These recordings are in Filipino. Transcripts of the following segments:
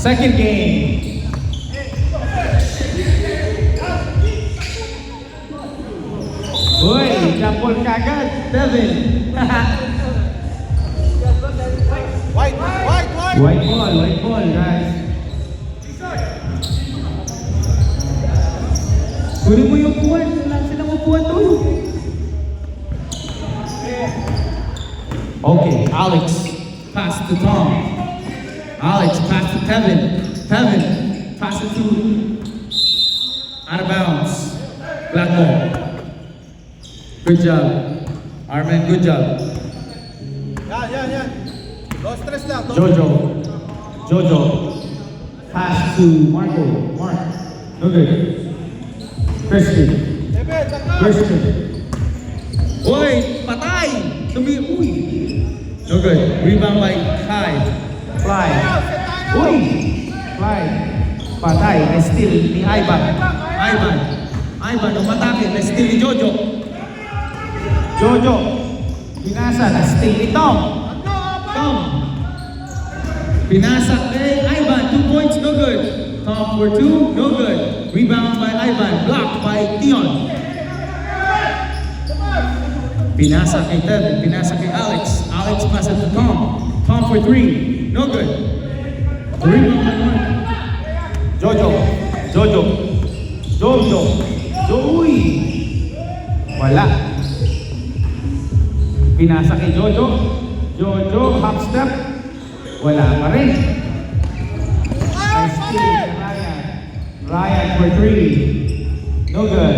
Second game. Uy, jump ball kagad, Devin. White White ball, guys. Kunin mo yung upuan, wala silang upuan doon. Okay, Alex, pass to Tom. Alex, pass to Kevin. Kevin, pass it to out of bounds. Black ball. Good job. Armin, good job. Yan. Don't stress lang. Jojo. Pass to Marco. Mark. No good. Christian. Uy, patay! Uy. No good. Rebound by Kai. Fly. Uy. Fly. Patay. Na-steal ni Ivan. Ivan, umatake. Na-steal ni Jojo. Pinasa. Na-steal ni Tom. Pinasa kay Ivan. 2 points. No good. Tom for 2. No good. Rebound by Ivan. Blocked by Dion. Pinasa kay Devin. Pinasa kay Alex. Alex pass it to Tom. Tom for 3. No good. Rebound by Mark. Jojo. Uy. Wala. Pinasa kay Jojo. Half step. Wala pa rin. Nice steal kay Ryan for 3. No good.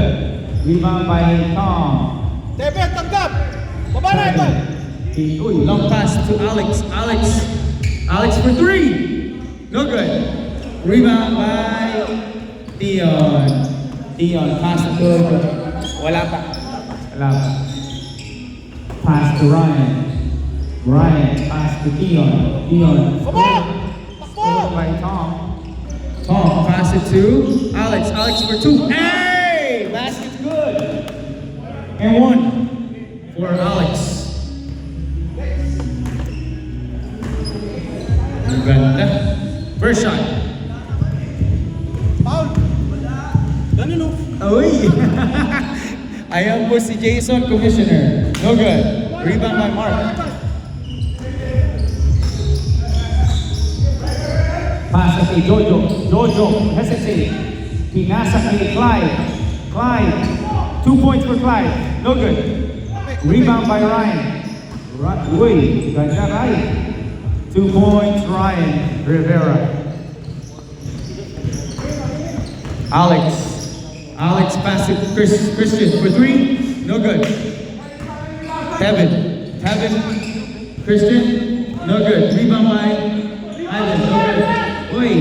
Rebound by Tom. David, tanggap! Baba na ito! Uy, long pass to Alex. Alex for 3. No good. Rebound by Dion. Pass to Wala pa. Pass to Ryan. Pass to Dion. Scored by Tom. Pass it to Alex. Alex for 2. Hey! Basket's good. And 1 for Alex. Ganda. First shot. Foul! Ganun o. Uy! Ayan po si Jason, Commissioner. No good. Rebound by Mark. Pasa kay Jojo, hesitate. Pinasa kay Clyde. 2 points for Clyde. No good. Rebound by Ryan. Uy, ganda Ryan. 2 points, Ryan Rivera. Alex pass it to Christian for 3. No good. Kevin, Christian. No good. Rebound by Ivan. No good. Uy.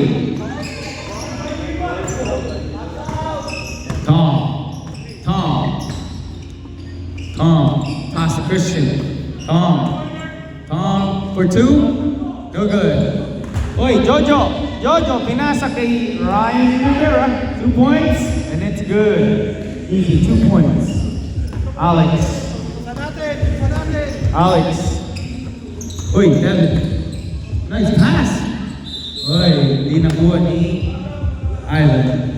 Tom, pass to Christian. Tom for 2. No good. Uy, Jojo, pinasa kay Ryan Rivera. 2 points, and it's good. Easy, 2 points. Alex. Uy, Devin. Nice pass. Uy, di nakuha ni Ivan.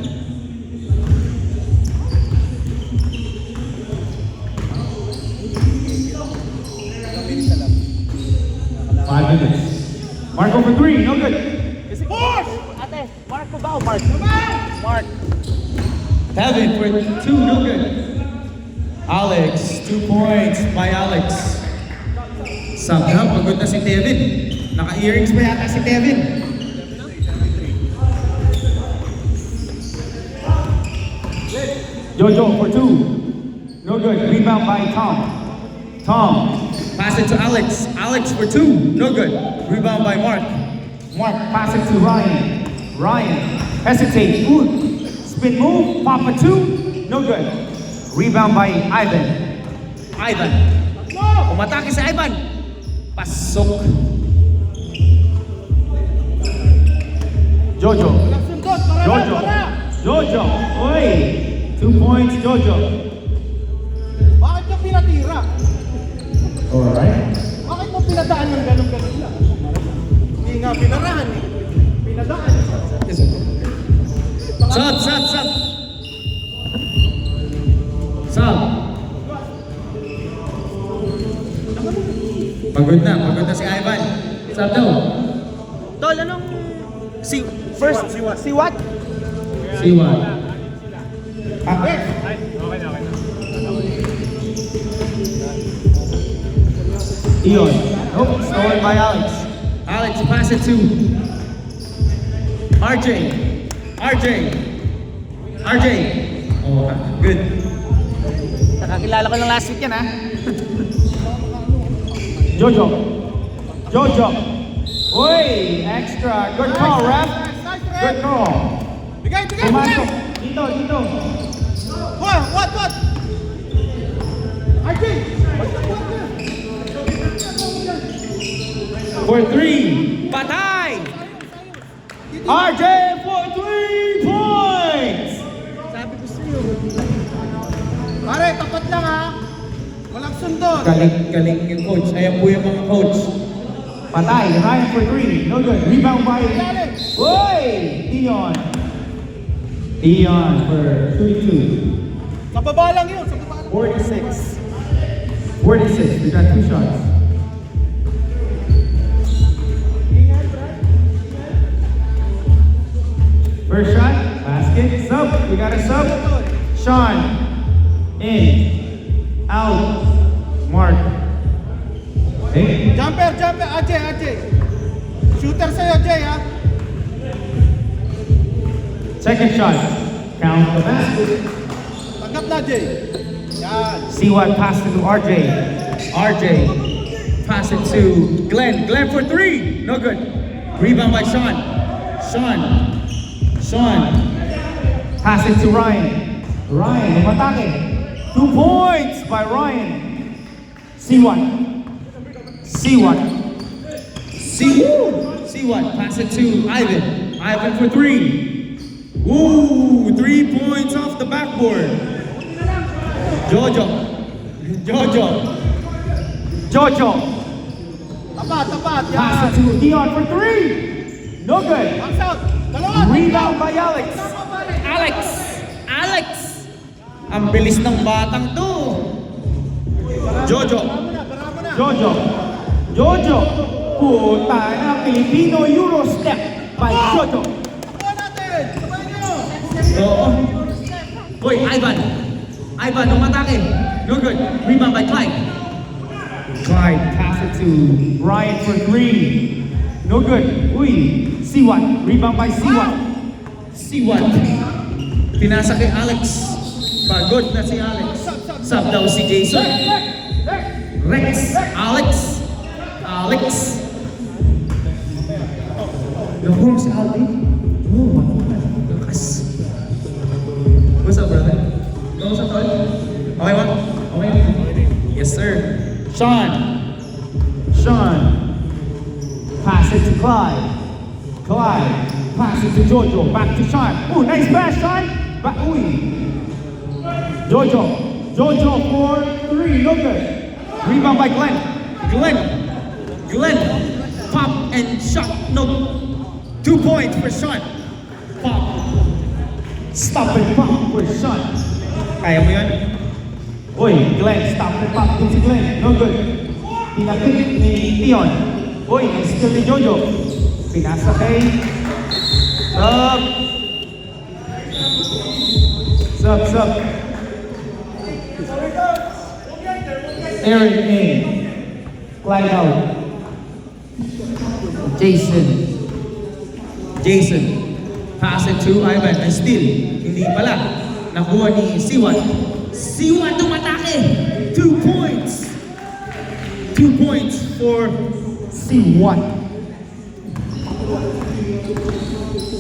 Marco for 3, no good. Ate, Marco ba o Mark? Mark. Devin for 2, no good. Alex, 2 points by Alex. Sabna, pagod na si Devin. Naka-earrings pa yata si Devin. Jojo for 2. No good. Rebound by Tom. Pass it to Alex. Alex for 2. No good. Rebound by Mark. Pass it to Ryan. Hesitate. Ooh. Spin move. Pop for 2. No good. Rebound by Ivan. Umatake si Ivan. Pasok. Jojo. Uy. 2 points, Jojo. Bakit ka pinatira? Alright. Bakit mo pinadaan ng ganun lang? Hindi nga pinarahan eh. Pinadaan. Sub. Sub. Pagod na si Ivan. Sub daw. Tol, anong... First, si what? Siwa. Ion. Nope, stolen by Alex. Alex, pass it to RJ. Oh, good. Nakakilala ko lang last week yan, ha? Jojo. Uy, extra. Good call, ref. Good call. Bigay! Pumasok. Dito. What? RJ! For 3. Patay! RJ for 3 points! Sabi ko sa'yo. Pare, tapat lang ha. Walang sundot. Galing yung coach. Ayan po yung mga coach. Patay. Ryan for 3. No good. Rebound by... Uy! Dion for 3-2. Sa baba lang yun. Sa baba lang. 46. We got 2 shots. First shot, basket, sub. We got a sub. Sean, in, out, Mark. Hey, Jumper. AJ. Shooter sa'yo, Jay ha. second shot. Count the basket. Tanggap na, Jay. Yan. C1 pass it to RJ. RJ, pass it to Glenn. Glenn for 3. No good. Rebound by Sean. Pass it to Ryan. Ryan, umatake. 2 points by Ryan. C1, pass it to Ivan for 3. Ooh, 3 points off the backboard. Jojo. Tapat. Pass Yan. it to Dion for 3. No good. Bounce out. Dalawa. Rebound by Alex. Ang bilis ng batang to. Jojo. Baramo na. Jojo. Puta na Filipino Euro step by Jojo. Tapuan natin. Tapuan nyo. Oo. Hoy, Ivan, umatake. No good. Rebound by Clyde. Clyde, pass it to Ryan for 3. No good. Uy, C1. Rebound by C1. Pinasa kay Alex. Pagod na si Alex. Sub daw si Jason. Rex. Alex. Nahulog si Aldi. Oh, lakas. What's up, brother? What's up, tol? Okay ba? Okay? Yes, sir. Sean. Pass it to Clyde. Pass it to Jojo. Back to Sean. Ooh, nice pass, Sean. Jojo for 3. No good. Rebound by Glenn. Pop and shot. No. 2 points for Sean. Pop. Stop and pop for Sean. Kaya mo yun? Uy, Glenn. Stop and pop din si Glenn. No good. Pinakit ni Dion. Uy, na-steal ni Jojo. Pinasa kay... Sub. Aaron in. Clyde out. Jason. Pass it to Ivan. And still, hindi pala. Nakuha ni C1. C1 tumatake. 2 points. 2 points for C1.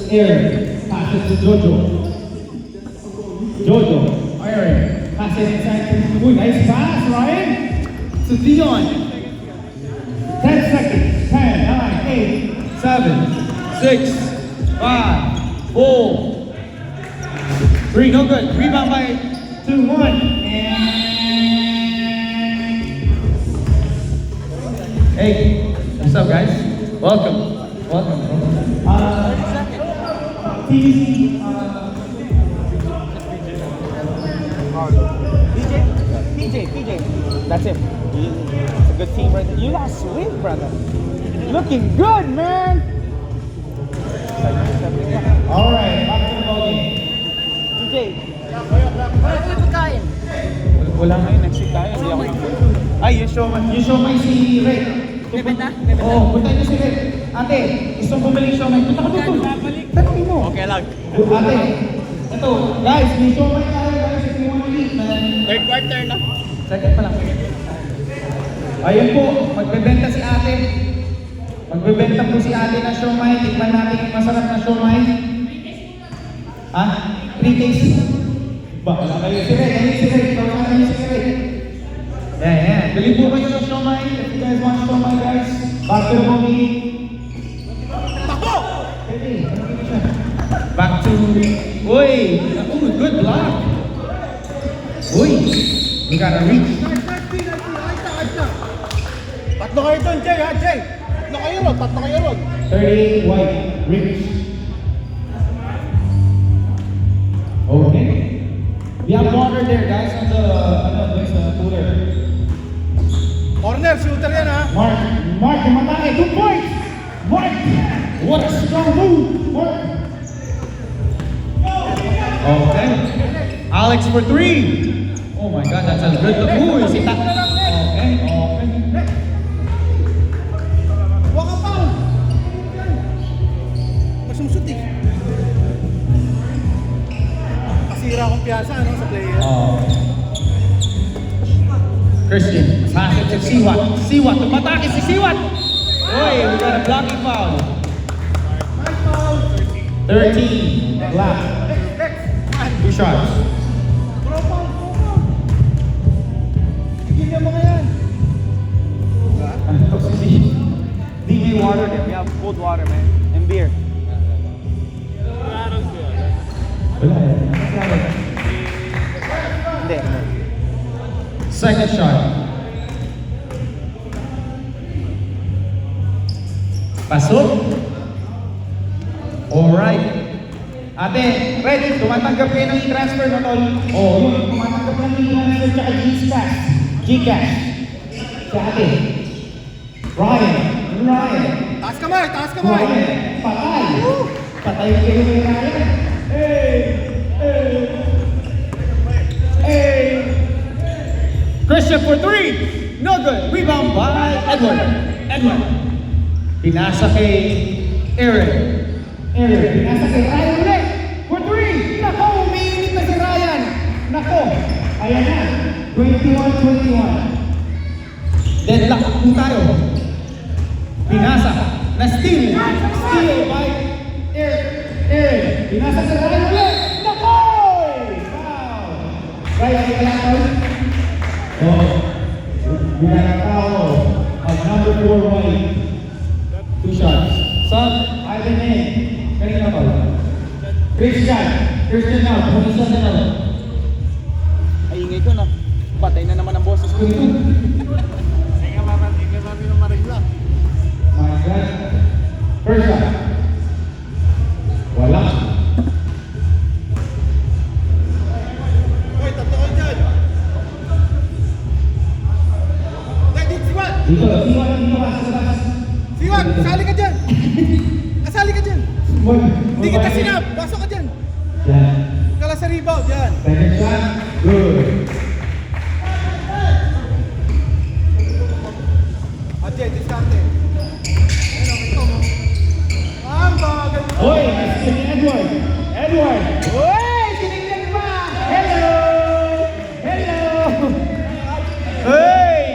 Aaron. Pass it to Jojo. Aaron. Pass it inside to... Uy, nice pass, Ryan. To Dion. 10 seconds. 10, 9, 8, 7, 6, 5, 4, 3. No good. Rebound by 2, 1. And... Hey, what's up, guys? Welcome. TC, PJ. That's him. It's a good team right there. You lost weight, brother. Looking good, man. Alright, back to the ball game. PJ. Wala ngayon, next week tayo. Hindi ako. Ay, yung showman. Yung siomay si Ray. Bebenta? Oo, punta niyo si Ray. Ate, gustong bumalik siomay. Punta ka dito. Tanongin mo. Okay lang. Ate, ito, guys, may siomay tayo guys if you want to eat, man. Third quarter na. Second pa lang. Ayun po, magbebenta si ate. Magbebenta po si ate ng siomay. Tikman natin yung masarap na siomay. Ha? 3 days. Ba, wala kayo si Ray. Ayun si Ray. Tawag kayo si Ray. Yan. Bili po kayo ng siomay. If you guys want siomay, guys. Back to the movie. Back to... Uy! Good block! Uy! We gotta reach. Tatlo kayo doon, Jay, ha, Jay. Tatlo kayo ron. 38 white. Reach. Okay. We have water there, guys, on the cooler. Corner, shooter yan, ha. Mark, matake. 2 points! Mark! What a strong move! Mark! Okay. Alex for 3. Oh my God, that's a good look. Ooh, si Ta. Okay. Huwag ka pa. Masumsut eh. Kasira akong piyasa, ano, sa player. Christian, pass it to Siwat. Siwat, tumatake si Siwat. Oy, we got a blocking foul. 13, black. 2 shots. Bigyan niya mga yan. We need water there. We have cold water, man. And beer. Hindi. Second shot. Pasok. Alright. Ate, ready? Tumatanggap kayo ng i-transfer na tol? Oo, yun. Tumatanggap ng i-transfer tsaka Gcash. Gcash. Sa ate. Ryan. Taas kamay, taas kamay. Ryan. Patay. Patay kayo kay Ryan. Hey. Christian for 3. No good. Rebound by Edward. Pinasa kay Aaron. Pinasa kay Ryan ulit. For 3. Nako, umiinit na si Ryan. Nako. Ayan na. 21-21. Deadlock po tayo. Pinasa. Na steal. Steal by Aaron. Pinasa kay Ryan ulit. Nako! Wow. Ryan, kailangan. Oh. We got a foul of number 4 white. 2 shots. Son, Ivan in. Kanina pa. Christian now. 27 now. Ay, ingay ko na. Patay na naman ang boses ko. Inga mami ng marigla. My God. First shot. Wala. Hoy, tatlo kayo dyan. Siwat! Dito ka sa taas. Siwat, sali ka dyan. Kasali ka dyan. Hindi kita sinap. Pasok ka dyan. Yan. Kala sa rebound, yan. Second shot. Good. Jay, diskarte. Ayun, okay ko mo. Ang bagal mo. Hoy, si Edward. Hoy, tinignan pa. Hello. Hey.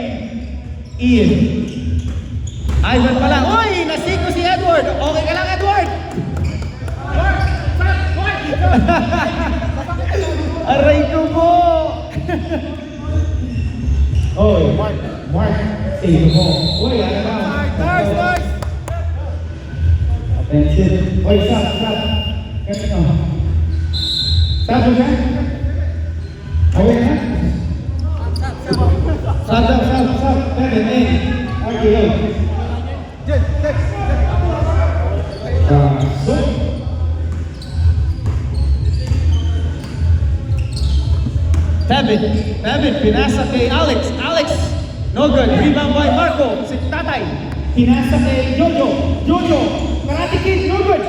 Ian. Ivan pala. Hoy, nasiko si Edward. Okay ka lang, Edward? Aray ko po. Hoy, Mark. Save mo. Hoy, ano ba? Nice. Attention. Hoy, stop. Kasi ka. Stop mo siya? Okay na? Stop. 7, 8. RKO. Jen, text. So, Tevin, pinasa kay Alex. Alex, no good. Rebound by Marco. Si Tatay. Pinasa kay Jojo. Jojo, Karate Kid, no good.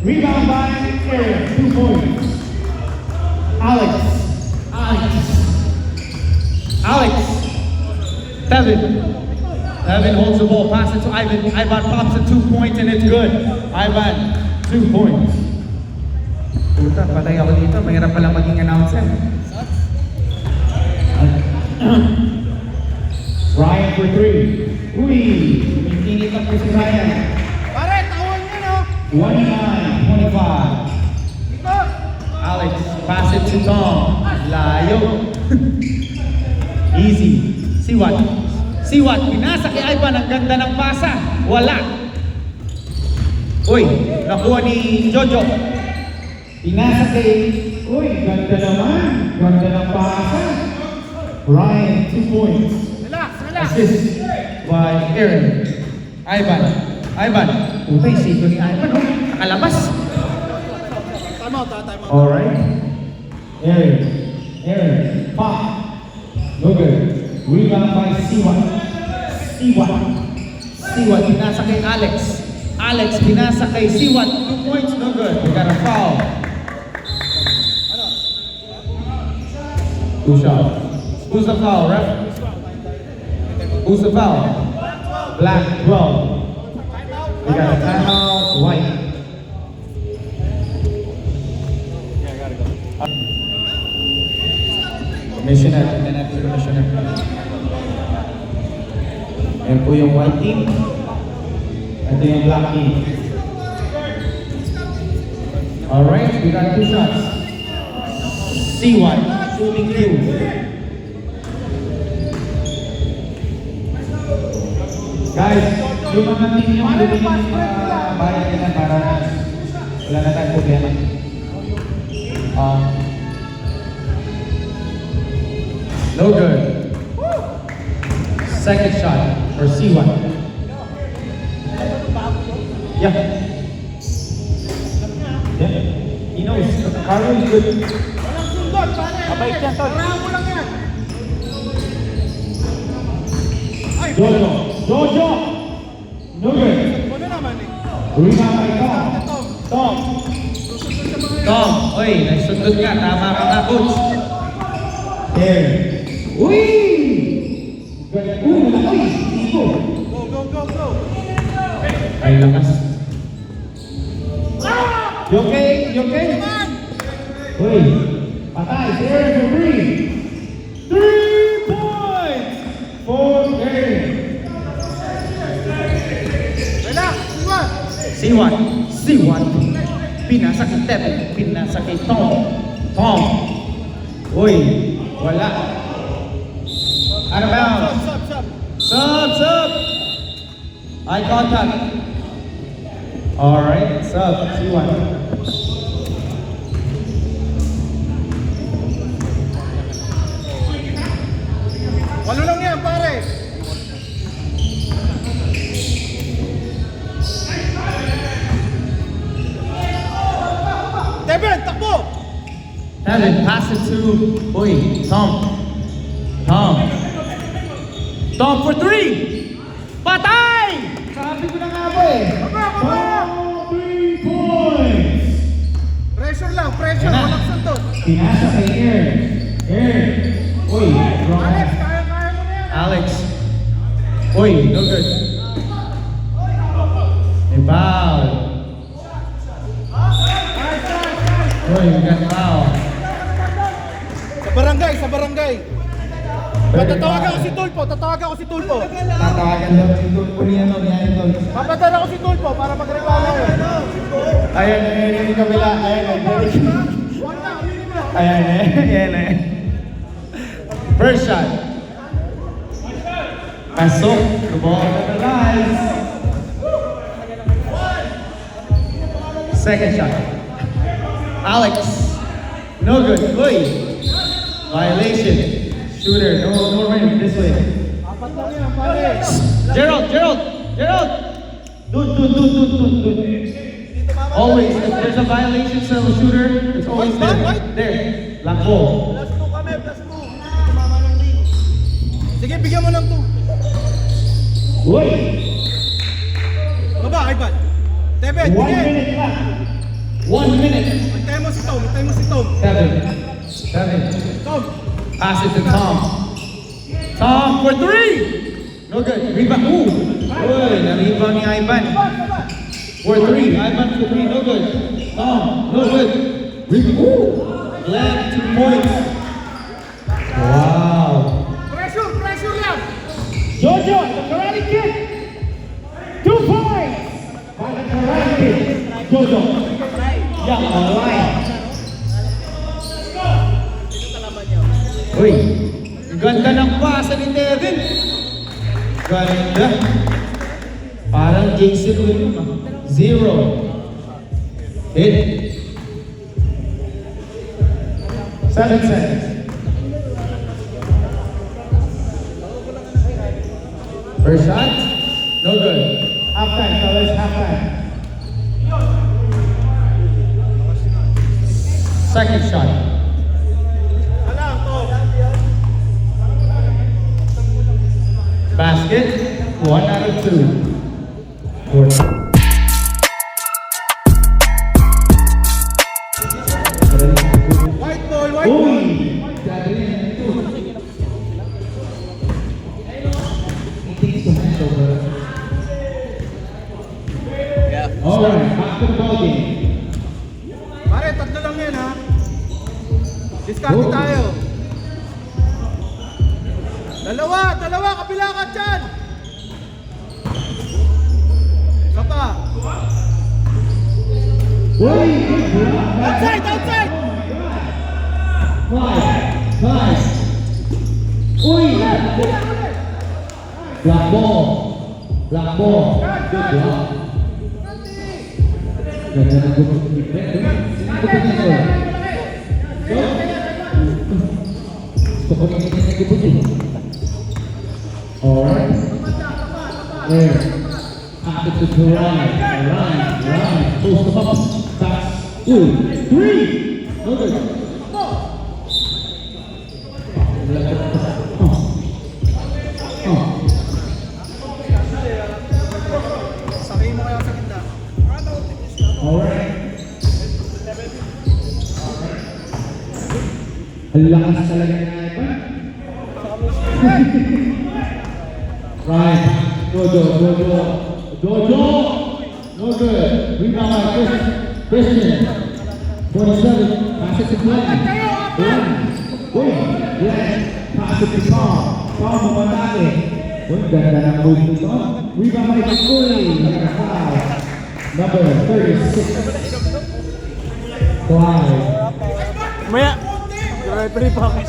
Rebound by Aaron. 2 points. Alex. Tevin holds the ball, pass it to Ivan. Ivan pops it 2 points and it's good. Ivan, 2 points. Puta, patay ako dito. Mahirap palang maging announcer. Ryan for 3. Uy, tumitingin lang po si Ryan. Pare, tawon niya, no? 29-25. Dito. Alex, pass it to Tom. Layo. Easy. Siwat, pinasa kay Ivan. Ang ganda ng pasa. Wala. Uy, nakuha ni Jojo. Pinasa kay... Uy, ganda naman. Ganda ng pasa. Ryan, 2 points. Relax. Assist by Aaron. Ivan. Utay, sito ni Ivan. Oh. Nakalabas. Time out. Alright. Aaron. Pop. No good. Rebound by Siwat. Pinasa kay Alex. Pinasa kay Siwat. 2 points. No good. We got a foul. 2 shots. Who's the foul, ref? Who's the foul? Black 12. We got a timeout. White. Commissioner. Ayan po yung white team. Ito yung black team. Alright, we got 2 shots. C1, shooting 2. Guys, yung mga team yung bumili ng mga bayad nila para wala na tayong problema. No good. Second shot for C1. Yeah. He knows. Carlo is good. Walang sundot, pare. Mabait yan, Tol. Parahan mo lang yan. Ay, Jojo. No good. Ano naman eh? Rebound by Tom. Tom, oy, nagsundot ka. Tama ka nga, coach. There. Uy! Uy! Ipo. Go. Ay, lakas. You okay? Uy, patay. There for 3. 3 points for Aaron. Relax, C1. Pinasa kay Tevin. Pinasa kay Tom. Uy, wala. Out of bounds. Sub. Eye contact. Alright, sub. C1. Walo lang yan, pare. Devin, takbo! Tevin, pass it to Tom for 3. Patay! Sabi ko na nga ba eh. Baba! 3 points. Pressure lang, Yan na. walang sundot. Pinasa kay Aaron. Uy, wrong. Alex, kaya mo na yan. Alex. Uy, no good. May foul. Uy, we got foul. Sa barangay. Tatawagan ko si Tulpo. Tatawagan daw si Tulpo ni Idol. Papadala ko si Tulpo para magreklamo ko. Ayan, yung kabila. Ayan. First shot. Pasok. The ball lies. Second shot. Alex. No good. Uy. Violation. Shooter. No rim. This way. Apat lang yan, pare. Gerald. Dude. Always, if there's a violation to the shooter, it's always there. There. Black ball. Plus 2 kami, plus 2. Uy! Baba, Ivan. Tebe, 1 tingin. minute left. 1 minute. Antay mo si Tom, antay mo si Tom. 7. Tom. Pass it to Tom. Tom for 3. No good. Rebound. Ooh. Uy, na-rebound ni Ivan. For 3. Ivan for 3. No good. Tom. No good. Rebound. Ooh. Glenn, 2 points. Wow. Pressure, pressure lang. Jojo, the Karate Kid. 2 points. By the Karate Kid. Jojo. Yeah, alright. Uy, ang ganda ng pasa ni Devin. Ganda. Parang JC William. 0. Hit. 7 seconds. First shot. No good. Half time, fellas. Half time. Second shot. Alam, Tom. Basket. 1 out of 2. Fourth. White ball, white ball. Alright, back to the ball game. Pare, tatlo lang yan ha. Discount tayo. Dalawa, kabila ka dyan. Isa pa. Outside, outside. Nice. Uy! Black ball. Black ball. Good block. Ganda ng alright. There. After to Ryan. Post the ball. Pass. Ooh. 3. No good. Sakihin mo kaya sa gitna. Alright. Ang lakas talaga na Ivan. Right. Jojo. No good. Rebound by Christian. 27. Pass it to Glenn. Glenn. Pass it to Tom. Tom bumatake. Uy, ganda ng move nito. Rebound by Kuli. Foul. Number 36. Clyde. Maya. Referee pa ako.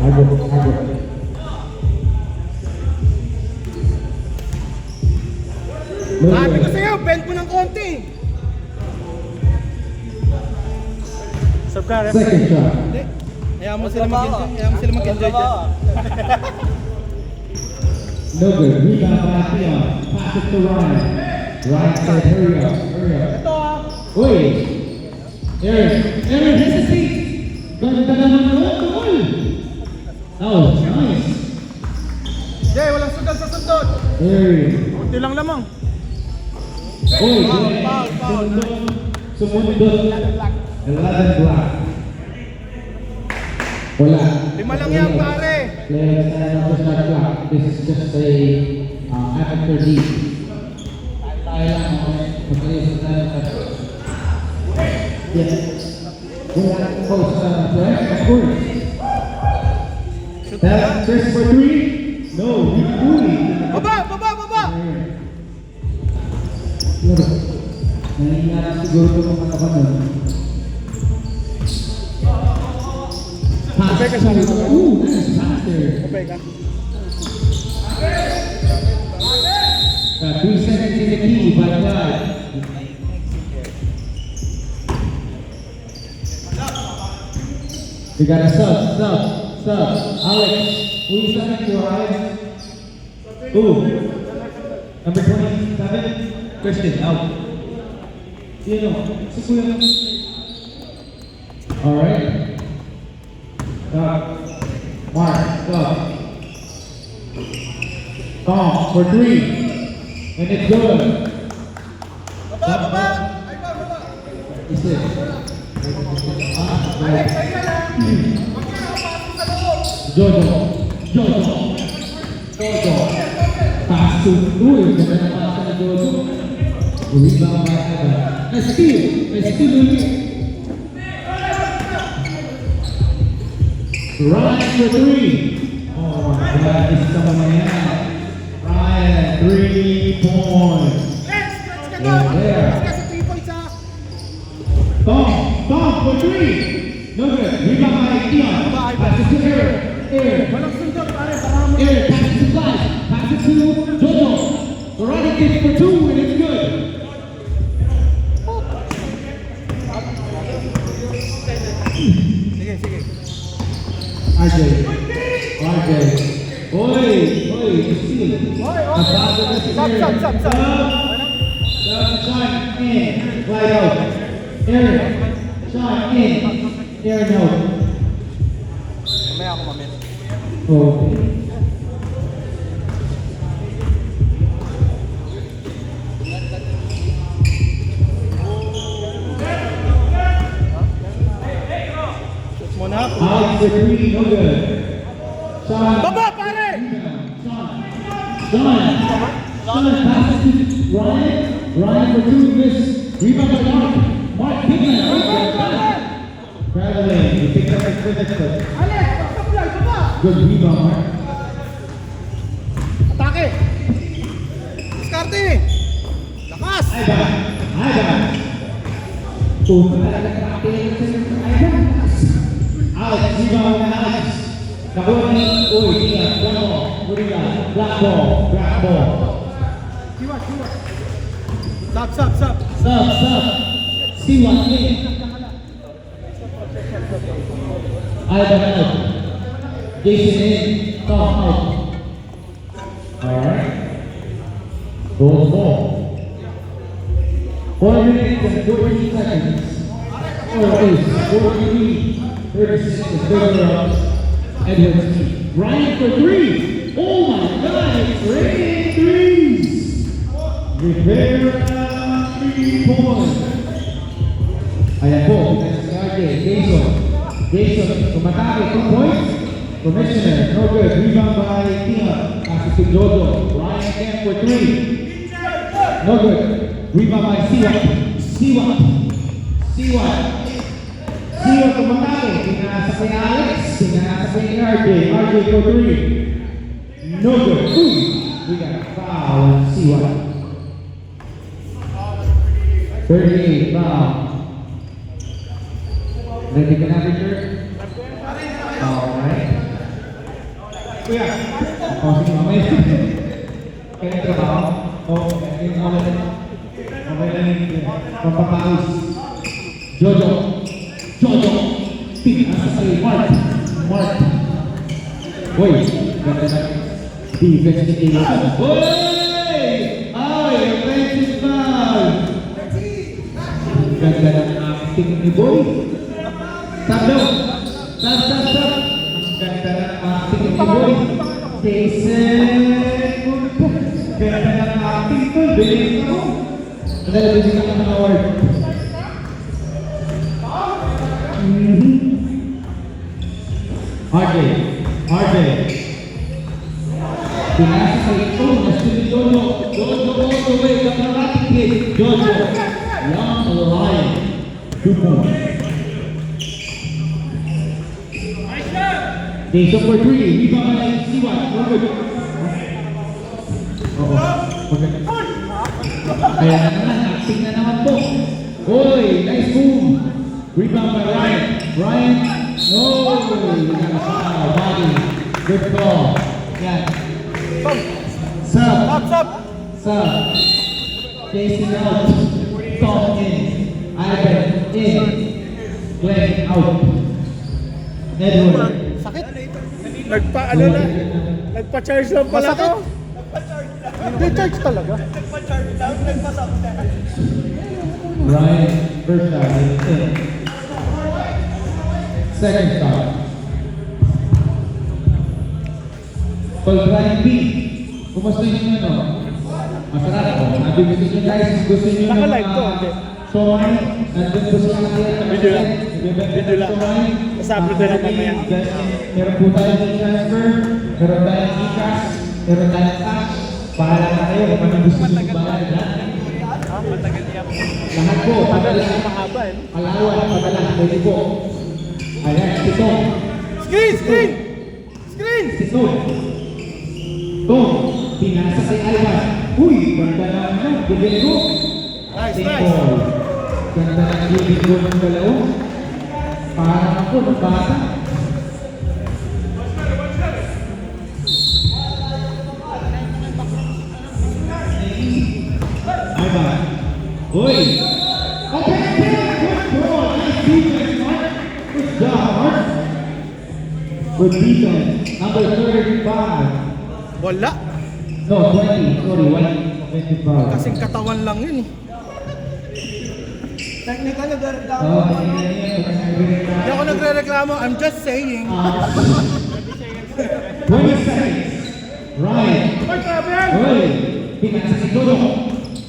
Agad. Sabi ko sa'yo, bend mo ng konti. Sub ka, ref. Second shot. Hindi. Hayaan mo sila mag-enjoy dyan. No good. Rebound by Theon. Pass it to Ryan. Ryan said, hurry up. Ito ah. Uy! Aaron, hesitate! Ganda naman doon! Oh, nice! Jay, walang sugal sa sundot. Aaron. Kunti lang lamang. Uy! Foul. Sumundot. 11 black. Wala. 5 lang yan, pare. Players stand up to shot clock. This is just a amateur league. Tayo lang mag-release tayo sa yeah. Wala post sa play, of course. That Chris for 3? No, Uli. Baba. Nangyayari siguro ito mga kapanan. Pass ka siya rito. Nice passer. Kapay ka. 3 seconds in the key by Clyde. We got a sub. Alex, who you subbing for, Alex? Ooh. Number 27, Christian, out. Si Kuya. Alright. Mark, go. Tom for 3. And it's good. Baba! Ay, baba! Is it? Alex, ayun na lang! Huwag ka nakapasok sa loob! Jojo. Pass to Uy. Ganda na pass na Jojo. Rebound by Adam. Steal ulit. Ryan for 3. Oh my God, this is someone man. Ryan, 3 points. Let's ka Yeah, doon! there. Let's ka sa 3 points ha! Tom for 3. No good. Rebound by Dion. Passes to Aaron. Walang sundot, pare, baka mo. Aaron passes to Flash. Passes to Jojo. Ferrari kicks for 2 and it's good. Sige, sige. RJ. Oi, steal. Sub. Shot in. Wide out. Aaron. Shot in. Aaron out. Mamaya ako, mamaya. Okay. Muna. Out for 3, no good. Sean. Baba, pare! Sean passes to Ryan for 2, miss. Rebound by Mark. Mark Pickman. Traveling. He picked up his physics. Alex, pasablay, baba! Good rebound, Mark. Atake! Diskarte! Lakas! Ivan. Punta talaga sa ating Ivan. Alex, rebound na Alex. Nakuha ni Tia. Black ball. Siwa. Sub. Sub. Siwa in. Ivan out. Jason in. Tom out. Alright. Ball. 4 minutes and 14 seconds. 36 is further up. Edwards. Ryan for 3. Oh my God, it's raining threes. Rivera, 3 points. Ayan po, si RJ, Jason, tumatake, 2 points. Commissioner, no good. Rebound by Tina. Passes to Jojo. Ryan again for 3. No good. Rebound by Siwa tumatake. Pinasa kay Alex. Pinasa kay RJ. RJ for 3. No good. Uy! We got a foul on Siwa. 38 foul. Ready ka na, Richard? Alright. Kuya. Sige, mamaya. Kaya trabaho? Okay na yun. Pampapawis. Jojo. Pinasa kay Mark. Uy, ganda na. Defense ni Kilo. Ay, offensive foul. Ganda ng acting ni Boy. Stop. Ang ganda ng acting ni Boy. Jason. Ganda ng acting ko. Bilhin ko. Nalabigin ka ng award. RJ. Pinasa sa ito. Gusto ni Jojo. Jojo all the way. Kakarati kid. Jojo. Young Lion. 2 points. Jason for 3. Rebound by Siwa. Good. Kaya naman, acting na naman po. Oy, nice move. Rebound by Ryan. No, we got a foul. Body. Good call. Yan. Sub. Jason out. Tom in. Ivan in. Glenn out. Edward. Sakit? Nagpa-charge lang pala to. Hindi, charge talaga. Ryan, first shot is in. Second shot. Fulbright B. Kumusta yung ano? Masarap po. Sabi ko sa inyo guys, gusto nyo ng Naka-live to, hindi? Shomai. Nandun po siya natin. Video lang. Video lang. Shomai. Sa-upload na lang mamaya. Meron po tayong e-transfer. Meron tayong e-cash. Meron tayong cash. Pahala na kayo kung anong gusto nyo bayad. Matagal niya po. Lahat po. Padala. Mahaba eh. Alawan. Padala. Pwede po. Ayan. Ito. Screen! Screen! Screen! Ito. Ito. Pinasa kay Alban. Uy! Ganda na ano. Gubin ko. Nice, Ito. nice. Ganda ng gubin ko ng dalaw. Parang ako ng bata. Alban. Uy! Okay, good ball. Nice defense, Mark. Good job, Mark. Good defense. Number 35. Wala. No, 20. Sorry, 25. Kasing katawan lang yun eh. Technical na reklamo. Oh, Hindi ako nagre-reklamo. I'm just saying. 20 seconds. Ryan. Uy! Pinasa si Jojo.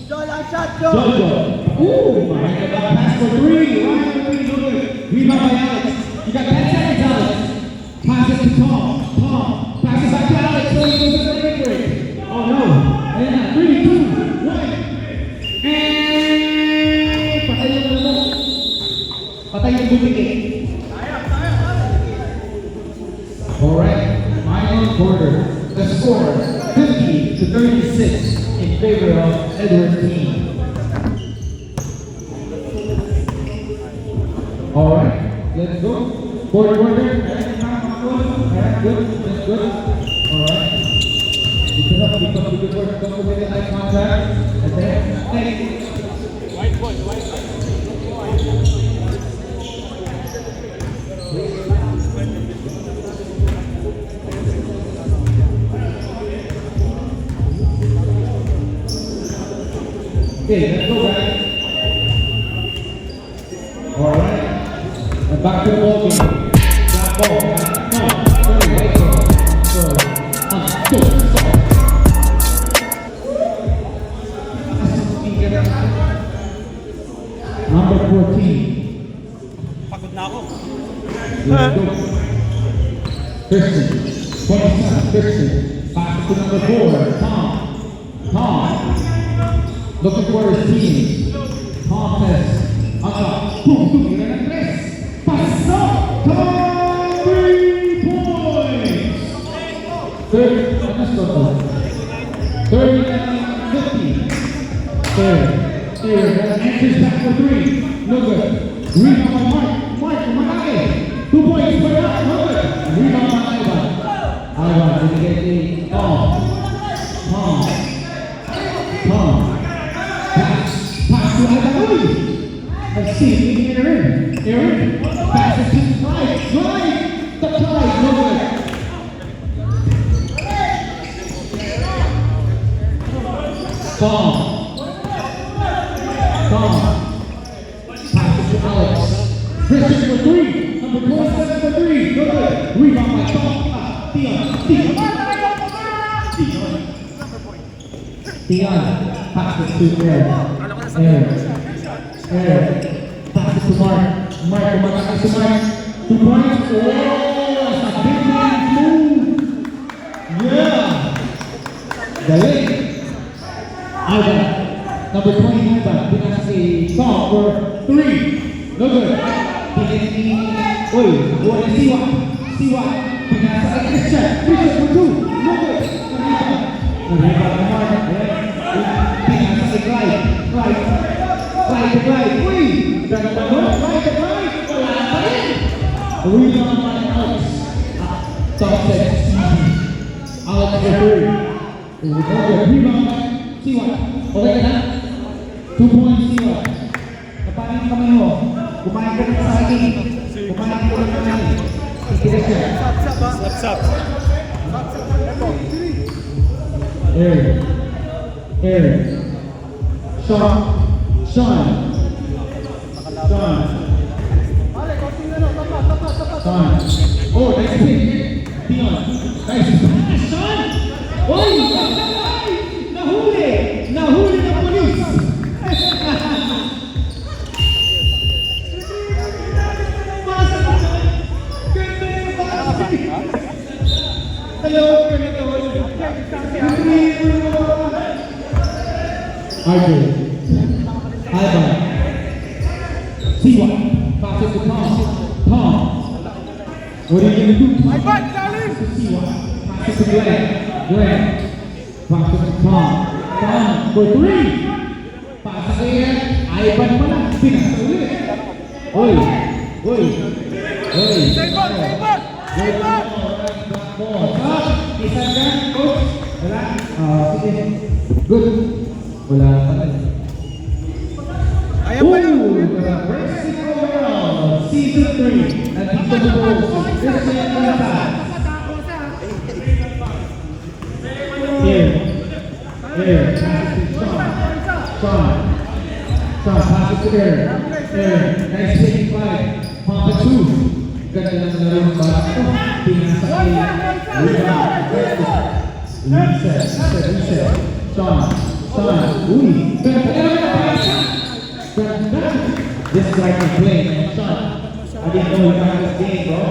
Jola, shot, Jola. Jojo. Ooh! Ryan got a pass for 3. Ryan for 3. No good. Rebound by Alex. You got 10 seconds, Alex. Pass it to Tom. Tom. Pass it back to Alex. So he goes to the break. Oh no. Ayan na. 3, 2, 1. And... Patay yung ano. Patay yung bumigay. Alright. Final quarter. The score 50 to 36 in favor of Edward's team. Alright. Let's go. Fourth quarter. Alright, good. That's good. Alright. Keep it up, keep up the good work. Don't forget the eye contact. And then, thanks. Okay, let's go back. Alright. And back to the ball game. That ball. No. Sorry, right ball. Sorry. Go. Stop. Number 14. Pagod na ako. Let's go. Christian. 27. Christian. Pass to number 4. Tom. Looking for his team. Tom says, boom, boom, you're gonna press. Pass up. Tom, 3 points. 39-50. Third, enters back for 3. No good. Rebound by Mark, Mackay. 2 points for that. No good. Rebound by Ivan, did he get the Tom. Pass to Ivan. Let's see if we can get her in. Aaron, pass it to Clyde. The Clyde, no good. Tom. Pass it to Alex. Christian for 3. Number 27 for 3. No good. Rebound by Tom. Dion. Pass it to Aaron. Pass it to Mark. Kumatakas to Mark. 2 points. Oh, that's a big man move. Yeah. Galing. Ivan. Number 20, Ivan. Pinasa si Tom for 3. No good. Siwa. Pinasa kay Christian for 2. No good. Rebound na Mark. Pinasa si Clyde. Clyde. Uy! Ganda mo. Clyde. Wala pa rin. Rebound by Alex. Top set. Alex for 3. Rebound by Siwa. Okay na? 2 points, Siwa. Kapanin yung kamay mo. Kumain ka na sa akin. Kumain ka na sa akin. What's up? Aaron. Sean. Oh, nice pick. Dion. Nice. Sean. Oy! Nahuli! Nahuli ng polis! Hello, ganito. RJ. Alba. Siwa. Pass it to Tom. Tom. What are you gonna do? Ay, ba? Ilalim! Siwa. Pass it to Glenn. Glenn. Pass it to Tom. Tom for 3. Pass it here. Ivan pala. Pinasa ulit. Oy. Oy. Oy. Save back! Save back! Save back! Isa dyan, coach. Wala. Sige. Good. Wala pala. Ayan pa yun! Racing overall, season 3. At dito na po, Christian Mata. Here. Here. Sean. Sean, pass it to Aaron. Aaron, nice taking 5. Papa 2. Ganda lang na rin ba? Pinasa kay Reset. Sean. Uy. Ganda. This guy can play. Sean. I didn't know he got this game, bro.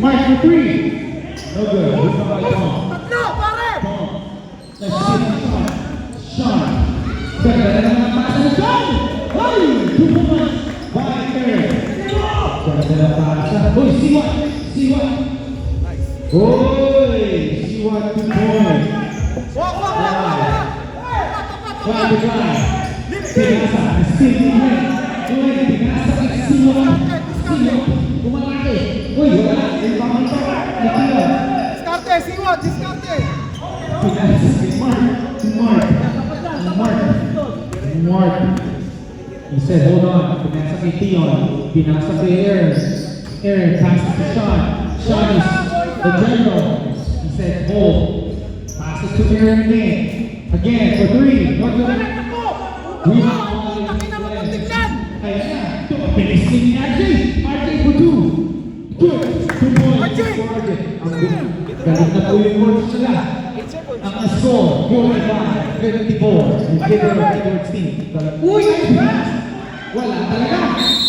Mark for 3. No good. Who's not by Tom? Tatlo, pare! Tom. Let's see. Sean. Ganda na naman pasa ni Sean. Hey! 2 points. By Aaron. Ganda na pasa. Uy, Siwa. Uy, Siwa 2 points. Wak! Try to drive. Pinasa. Still behind. Uy, pinasa kay Siwa. Kumalaki. Uy, wala. Ibang ito. Nakila. Diskarte! Siwa! Diskarte! Pinasa kay Mark. He said, hold on. Pinasa kay Tion. Pinasa kay Aaron. Aaron passes to Sean. Sean is the general. He said, hold. Pass it to Aaron again. Again for 3. Not good. Rebound. Ayan na. Bilis ni RJ. RJ for 2. Good. 2 points for RJ. Ang galing na po yung words nila. Ang score, 45-54. In favor of Edwards team. Uy! Nice pass! Wala talaga.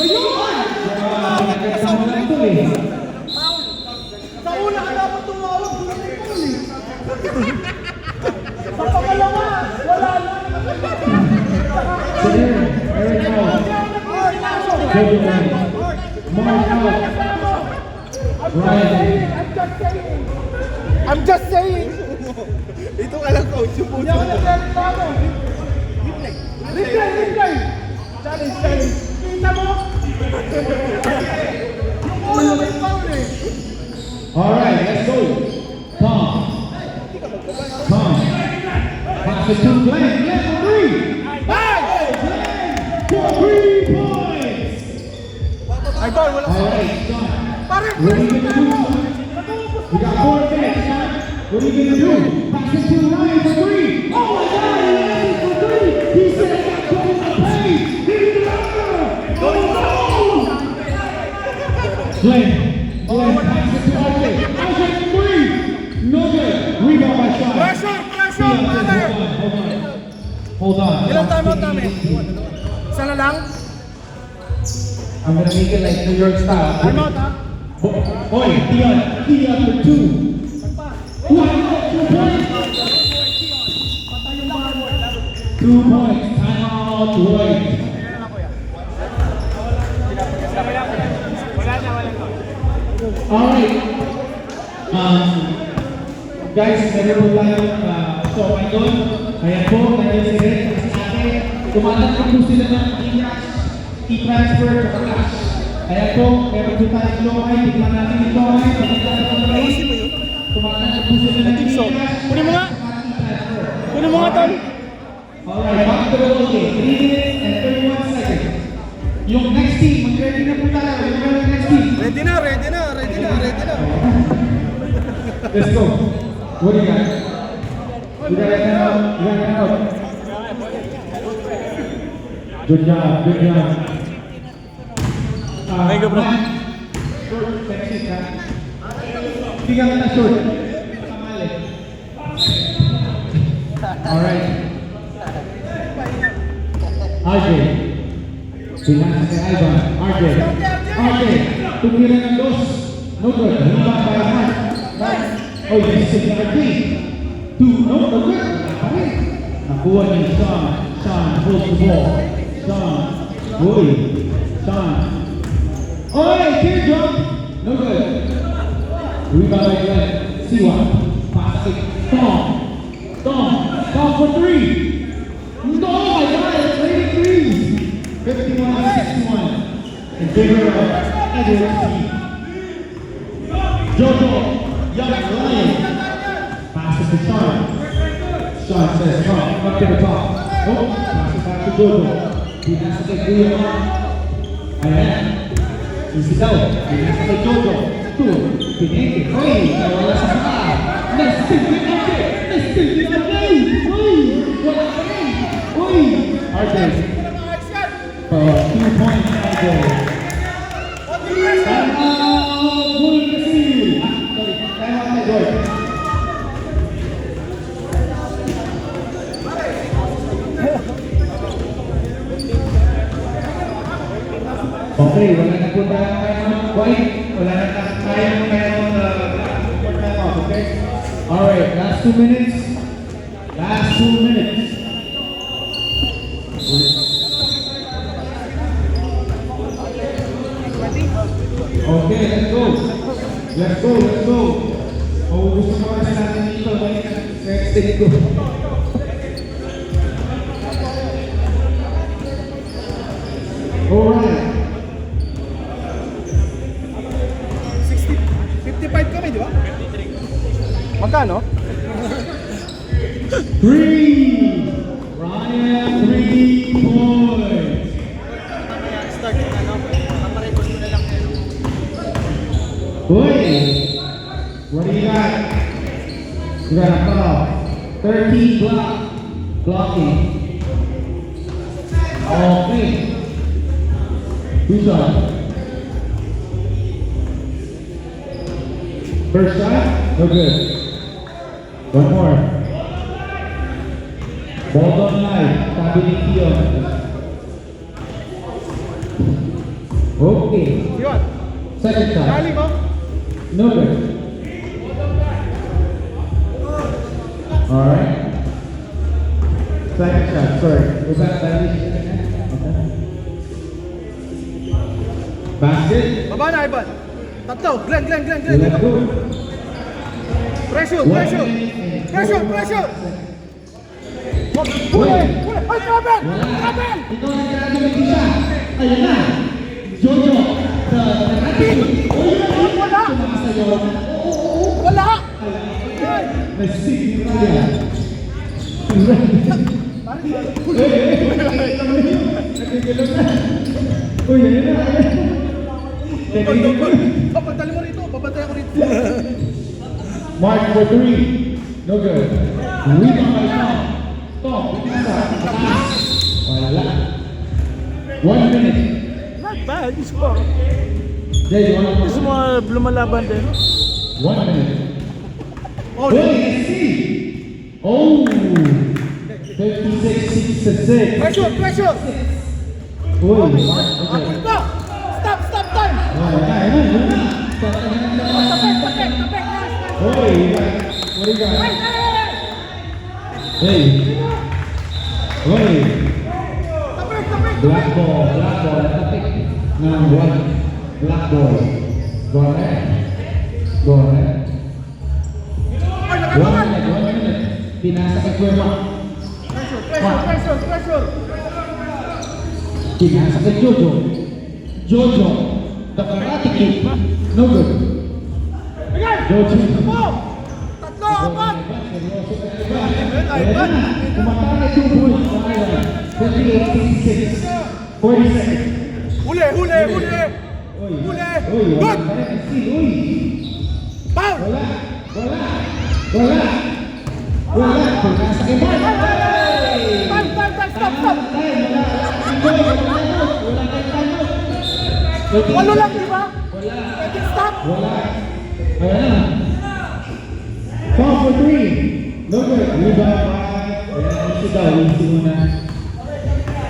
Ayun! Pinagkasama na ito eh. Sa una ka dapat tumawag, doon ang ipon eh. Sa pangalawa, wala lang. So there, Aaron out. Good one. Mark out. Ryan. I'm just saying. Ito ka lang, coach. Hindi ako nagreklamo. Replay. Challenge. Kita mo? Yung ulo may foul eh. Alright, let's go. Tom. Pass it to Glenn. Glenn for 3. Bang! Glenn for 3 points. Ay, ball, wala sa Alright, Sean. pare, What are you gonna do? We got 4 minutes, Sean. What are you gonna do? Pass it to Ryan for 3. Oh my God, Ryan for 3. He said I got going to play. Glenn, pass it to RJ. RJ for 3. No good. Rebound by Sean. Pressure, pare! Hold on. Ilang timeout namin? Isa na lang? I'm gonna make it like New York style. Timeout ha? Oi, Tion for 2. 2 points. 2 points. Timeout, Roy. Alright. Guys, meron po tayong so ngayon. Ayan po, nandiyan si Red, si Ate. Tumatanggap po sila ng e-transfer sa cash. Ayan po, meron po tayong lokay. Tignan natin yung lokay. Tumatanggap po sila ng e-cash. Kunin mo nga. Kunin mo nga, Tol. Alright, back to the okay. 3 minutes and 31 seconds. Yung next team, mag-ready na po tayo. Yung next team. Ready na. Let's go. What do you got? You got it out. Good job. Thank you, bro. Short section, Bigyan ka na short. Alright. RJ. Pinasa kay Ivan. RJ. RJ. Tumiran ng dos. No good. Himba by Mark. Mark. Oh, yes. RJ. 2. No good. Nakuha ni Sean. Sean holds the ball. Sean. Uy. Sean. Oh, hey, teardrop. No good. Rebound by Glenn. Siwa. Pass it. Tom for 3. No, my God, it's late threes. 51-61. In favor of Edwards. Jojo, Young Lion. Pass it to Sean. Sean says, come up to the top. Oh, pass it back to Jojo. He has to take the ayan. Easy daw. He has to take Jojo. 2. Pinake. Uy, nawala sa saka. Nastigit natin. Nastigit natin. Uy, wala ka rin. Uy, RJ. 2 points, RJ. Time out. Bull kasi. Sorry, time out na goal. Okay, wala na po tayo time out. Wala na tayong time out, okay? Alright, last 2 minutes. Last 2 minutes. Okay, let's go. Let's go, let's go. Oh, gusto mo kasi natin dito. Next take ko. Alright. 55 kami, di ba? Magkano? 3. Ryan, 3 points. Start na, no? Paparecord mo na lang. Boy, what do you got? You got a foul. 13 blocking. Okay. Who's on? First shot? No good. One more. Ball on line. Sabi ni Kion. Okay. Yun. Second shot. Dali mo. No good. Alright. Second shot, sorry. Was that okay. Basket. Baba na, Ivan. Tatlo. Glenn. Let's go. Pressure. 1 minute. Pressure. Huli. Ay, Kabel! Wala. Ito ang nagkakaroon ng isa. Ayan na. Jojo. Wala. Sumasayaw. Wala! Nasig na yan. Uy, ayun na. Papantali mo rito. Papantali ko rito. Mark for 3. No good. Rebound by Tom. Tom, wala. 1 minute. Not bad. You score. Jay, you want Gusto mo lumalaban din? 1 minute. Oh, Let's see. Oh, 56-66. Pressure. Uy, Okay. okay. Stop time. Ayun na. Tapek. Uy, what do you got? Hey. Uy. Tapek. Black ball. Tapik. Number 1. Black ball. Go ahead. 1 minute. Pinasa kay Cueva. Pressure. Pinasa kay Jojo. The karate kick. No good. Jojo. Tatlo, apat. Ayan na. Kumatake 2 points. 58-66. 40 seconds. Huli. Uy. Good. Uy. Foul. Wala. Pinasa kay Mark. Time. Stop. Walo lang, di ba? Pwede stop. Wala. Ayan na. No good. Rebound by. Ayan, easy daw. Easy muna.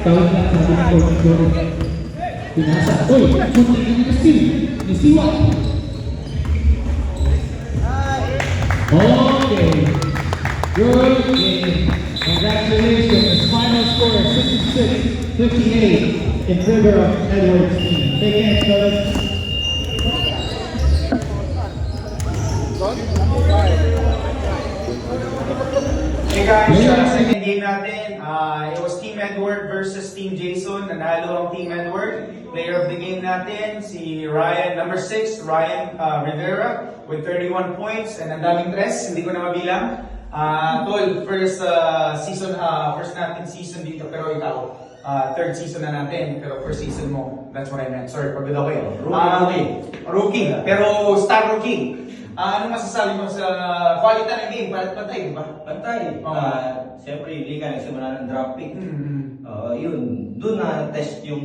Tawag lang sabi ng coach Jory. Pinasa. Uy! Shooting ni Steve. Ni Siwa. Okay. Good game. Congratulations. Final score 66-58 in favor of Edwards team. Take care, fellas. Hey guys, second game natin. It was Team Edward versus Team Jason. Nanalo ang Team Edward. Player of the game natin, si Ryan, number 6, Ryan Rivera with 31 points and ang daming tres, hindi ko na mabilang. Tol, first natin season dito, pero ikaw, third season na natin, pero first season mo, that's what I meant. Sorry, pagod ako eh. Rookie, pero star rookie. Ano masasabi mo sa quality ng game? Pantay, di ba? Pantay. Siyempre, hindi ka nagsimula ng draft pick. Yun, doon na test yung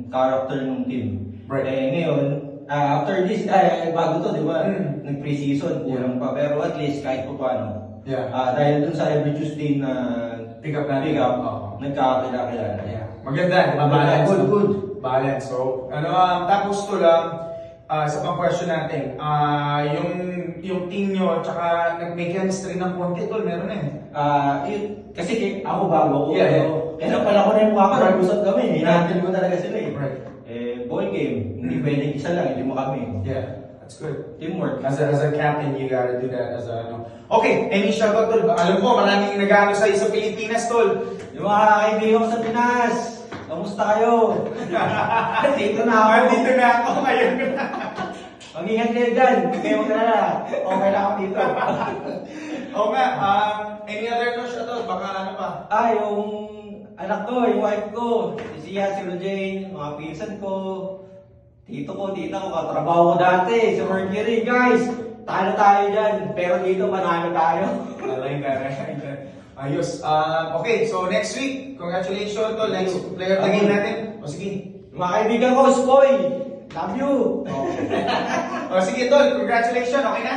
character ng team. Right. Ngayon, after this, bago to, di ba? Nag-pre-season, kulang pa. Pero at least, kahit pa paano. Yeah. Dahil dun sa every Tuesday na Pick up natin. nagkakakilala. Yeah. Maganda, balance. Good. Balance. So, tapos to lang, sa pang question natin, yung team nyo, tsaka nag-make chemistry ng konti, tol, meron Kasi ako bago ako. Yeah. Kaya pala ko na yung mukha ko, Right. nag-usap kami. Hinahantin ko talaga sila eh. Right. Ball game, hindi pwedeng isa lang, hindi mo kami. Yeah, that's good. Teamwork. As a captain, you gotta do that as a, Okay, any shoutout, tol? Alam ko, maraming nag-ano sa'yo sa Pilipinas, tol. Yung mga kaibigan ko sa Pinas, kamusta kayo? Dito na ako. Dito na ako ngayon. Mag-ingat kayo dyan. Kayo magkalala. Okay na ako dito. Oo nga, any other shoutout? Baka ano pa? Yung anak ko, yung wife ko, si Sia, si Rojane, mga pinsan ko, tito ko, tita ko, katrabaho ko dati, si Mercury, guys. Talo tayo dyan, pero dito manalo tayo. I like that. Ayos. Okay, so next week, congratulations to next player of the game natin. O sige. Mga kaibigan ko, Spoy, love you. O sige tol, congratulations, okay na?